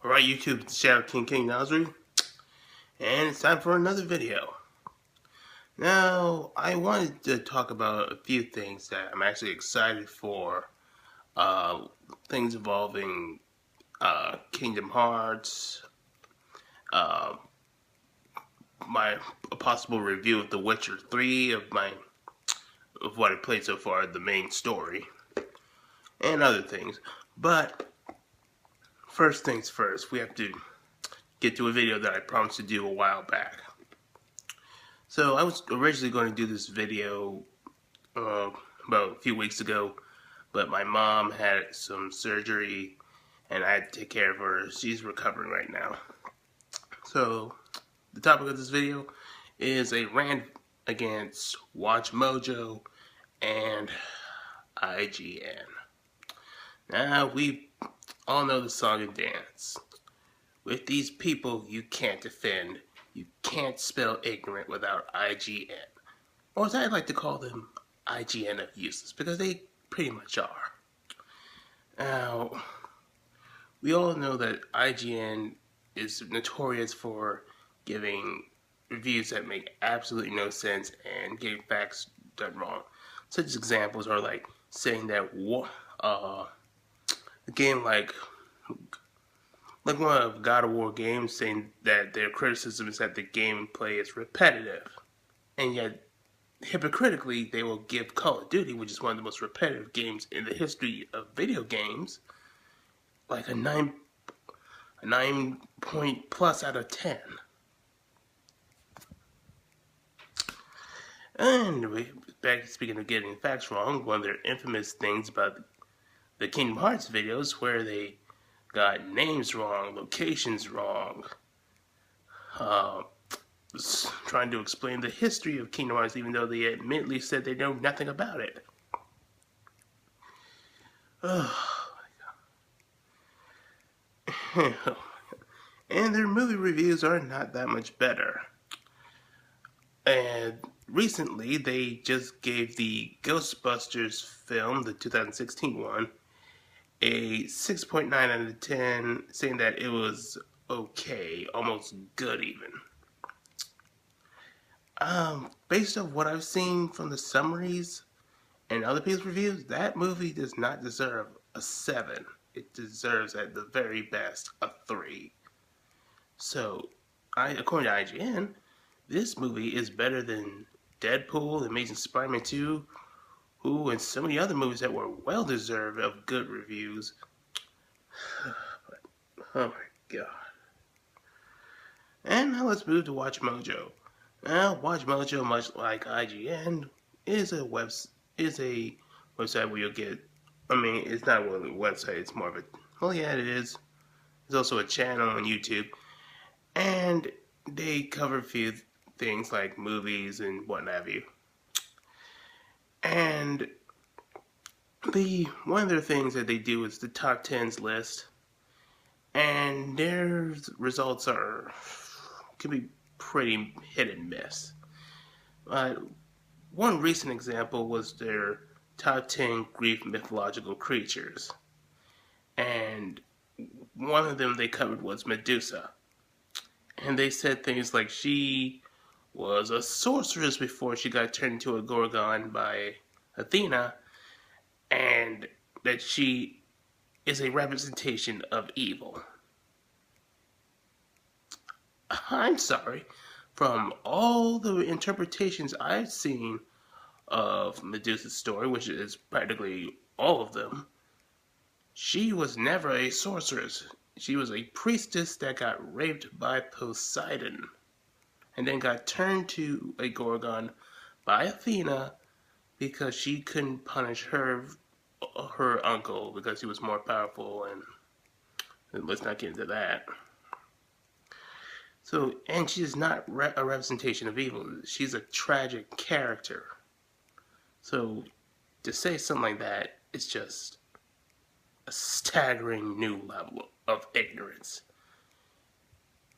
Alright YouTube, it's Shadow King Nasri, and it's time for another video. Now, I wanted to talk about a few things that I'm actually excited for. Things involving Kingdom Hearts, uh, a possible review of The Witcher 3, of what I played so far, the main story, and other things. But, first things first, we have to get to a video that I promised to do a while back. So I was originally going to do this video about a few weeks ago, but my mom had some surgery and I had to take care of her. She's recovering right now. So the topic of this video is a rant against WatchMojo and IGN. Now, we all know the song and dance. With these people you can't defend. You can't spell ignorant without IGN. Or as I like to call them, IGN of useless, because they pretty much are. Now, we all know that IGN is notorious for giving reviews that make absolutely no sense and getting facts done wrong. Such examples are like saying that a game like one of God of War games, saying that their criticism is that the gameplay is repetitive, and yet hypocritically they will give Call of Duty, which is one of the most repetitive games in the history of video games, like a 9 point plus out of 10. Anyway, back speaking of getting facts wrong, one of their infamous things about the Kingdom Hearts videos where they got names wrong, locations wrong, trying to explain the history of Kingdom Hearts even though they admittedly said they know nothing about it. Oh my god. And their movie reviews are not that much better. And recently they just gave the Ghostbusters film, the 2016 one, a 6.9 out of 10, saying that it was okay, almost good even. Based on what I've seen from the summaries and other people's reviews, that movie does not deserve a 7. It deserves, at the very best, a 3. So, according to IGN, this movie is better than Deadpool, Amazing Spider-Man 2, and so many other movies that were well deserved of good reviews. Oh my god. And now let's move to WatchMojo. Now, WatchMojo, much like IGN, is a website where you'll get. I mean, it's not really a website. It's more of a. Well, yeah, it is. There's also a channel on YouTube, and they cover a few things like movies and what have you. And one of their things that they do is the top 10s list, and their results can be pretty hit and miss. One recent example was their top 10 Greek mythological creatures, and one of them they covered was Medusa. And they said things like she was a sorceress before she got turned into a Gorgon by Athena, and that she is a representation of evil. I'm sorry, from all the interpretations I've seen of Medusa's story, which is practically all of them, she was never a sorceress. She was a priestess that got raped by Poseidon and then got turned to a Gorgon by Athena because she couldn't punish her uncle because he was more powerful, and let's not get into that. So, and she's not a representation of evil. She's a tragic character. So, to say something like that is just a staggering new level of ignorance.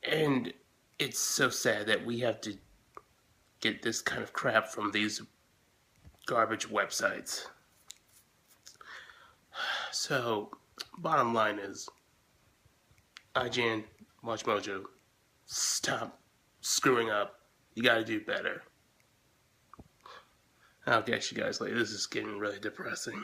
And it's so sad that we have to get this kind of crap from these garbage websites. So, bottom line is, IGN, Watchmojo, stop screwing up. You gotta do better. I'll catch you guys later. This is getting really depressing.